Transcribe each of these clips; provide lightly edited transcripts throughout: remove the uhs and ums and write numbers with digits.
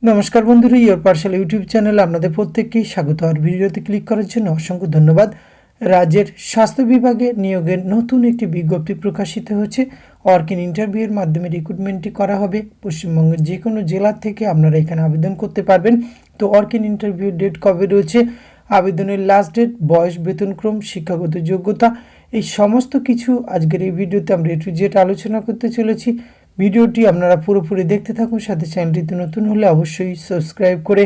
নমস্কার বন্ধুরা, your parcel YouTube চ্যানেলে আপনাদের প্রত্যেককেই স্বাগত। আর ভিডিওতে ক্লিক করার জন্য অসংখ্য ধন্যবাদ। রাজ্যের স্বাস্থ্য বিভাগে নিয়োগের নতুন একটি বিজ্ঞপ্তি প্রকাশিত হচ্ছে। ওয়ার্ক-ইন ইন্টারভিউয়ের মাধ্যমে রিক্রুটমেন্টটি করা হবে। পশ্চিমবঙ্গের যে কোনো জেলা থেকে আপনারা এখানে আবেদন করতে পারবেন। তো ওয়ার্ক-ইন ইন্টারভিউর ডেট কবে রয়েছে, আবেদনের লাস্ট ডেট, বয়স, বেতনক্রম, শিক্ষাগত যোগ্যতা, এই সমস্ত কিছু আজকের এই ভিডিওতে আমরা A to Z আলোচনা করতে চলেছি। ভিডিওটি আপনারা পুরোপুরি দেখতে থাকুন। সাথে চ্যানেলটিতে নতুন হলে অবশ্যই সাবস্ক্রাইব করে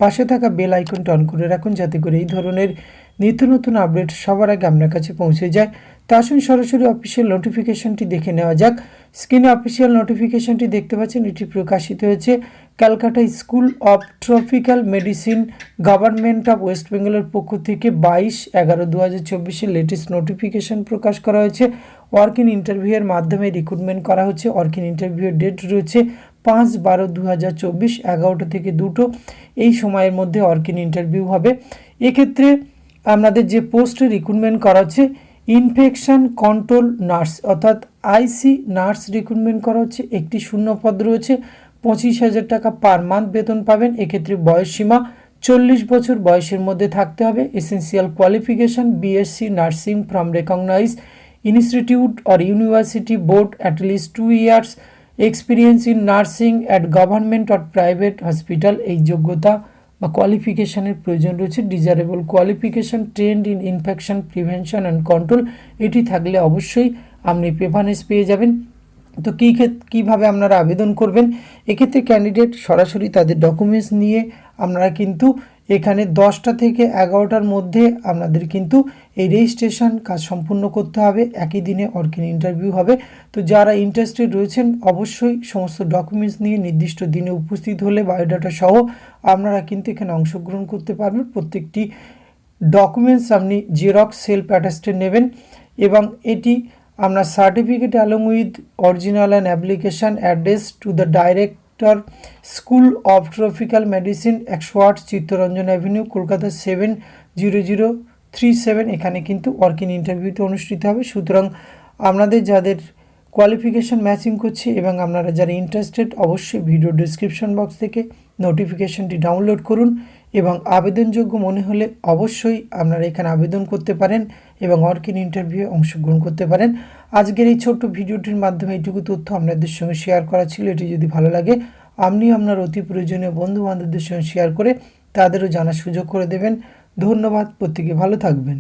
পাশে থাকা বেল আইকনটা অন করে রাখুন, যাতে করে এই ধরনের নিত্য নতুন আপডেট সবার আগে আপনার কাছে পৌঁছে যায়। তা আসুন সরাসরি অফিসিয়াল নোটিফিকেশনটি দেখে নেওয়া যাক। স্ক্রিনে অফিসিয়াল নোটিফিকেশনটি দেখতে পাচ্ছেন, এটি প্রকাশিত হয়েছে Calcutta school of tropical medicine, government of West বেঙ্গলের পক্ষ থেকে 22/11/2024 লেটেস্ট নোটিফিকেশন প্রকাশ করা হয়েছে। ওয়ার্ক-ইন ইন্টারভিউয়ের মাধ্যমে রিক্রুটমেন্ট করা হচ্ছে। ওয়ার্ক-ইন ইন্টারভিউয়ের ডেট রয়েছে 5/12/2024 11টা থেকে 2টো, এই সময়ের মধ্যে ওয়ার্ক-ইন ইন্টারভিউ হবে। এক্ষেত্রে আপনাদের যে পোস্টে রিক্রুটমেন্ট করা হচ্ছে, ইনফেকশন কন্ট্রোল নার্স অর্থাৎ আইসি নার্স রিক্রুটমেন্ট করা হচ্ছে। একটি শূন্য পদ রয়েছে, 25,000 টাকা পার মান্থ বেতন পাবেন। এক্ষেত্রে বয়সসীমা 40 বছর বয়সের মধ্যে থাকতে হবে। Essential qualification BSc nursing from recognise institute or university board, at least 2 years experience in nursing at government or private hospital, এই যোগ্যতা বা কোয়ালিফিকেশানের প্রয়োজন রয়েছে। Desirable qualification trained in infection prevention and control, এটি থাকলে অবশ্যই আপনি প্রেফারেন্স পেয়ে যাবেন। তো কীভাবে আপনারা আবেদন করবেন, এক্ষেত্রে ক্যান্ডিডেট সরাসরি তাদের ডকুমেন্টস নিয়ে আপনারা কিন্তু এখানে 10টা থেকে 11টার মধ্যে আপনাদের কিন্তু এই রেজিস্ট্রেশন কাজ সম্পূর্ণ করতে হবে। একই দিনে ওয়ার্ক-ইন ইন্টারভিউ হবে। তো যারা ইন্টারেস্টেড রয়েছেন অবশ্যই সমস্ত ডকুমেন্টস নিয়ে নির্দিষ্ট দিনে উপস্থিত হলে বায়োডাটা সহ আপনারা কিন্তু এখানে অংশগ্রহণ করতে পারবেন। প্রত্যেকটি ডকুমেন্টস আপনি জেরক্স সেলফ অ্যাটাস্টেড নেবেন এবং এটি আপনার certificate along with original and application address to the director school of tropical medicine, 108 Chittaranjan avenue, Kolkata 70037। এখানে কিন্তু ওয়ার্ক-ইন ইন্টারভিউতে অনুষ্ঠিত হবে। সুতরাং আপনাদের যাদের কোয়ালিফিকেশান ম্যাচিং করছে এবং আপনারা যারা ইন্টারেস্টেড অবশ্যই ভিডিও ডিসক্রিপশন বক্স থেকে নোটিফিকেশানটি ডাউনলোড করুন এবং আবেদনযোগ্য মনে হলে অবশ্যই আপনারা এখানে আবেদন করতে পারেন এবং ওয়ার্ক-ইন ইন্টারভিউয়ে অংশগ্রহণ করতে পারেন। আজকের এই ছোট্ট ভিডিওটির মাধ্যমে এইটুকু তথ্য আপনাদের সঙ্গে শেয়ার করা ছিল। এটি যদি ভালো লাগে আপনি আপনার অতি প্রয়োজনীয় বন্ধু বান্ধবদের সঙ্গে শেয়ার করে তাদেরও জানার সুযোগ করে দেবেন। ধন্যবাদ, প্রত্যেকে ভালো থাকবেন।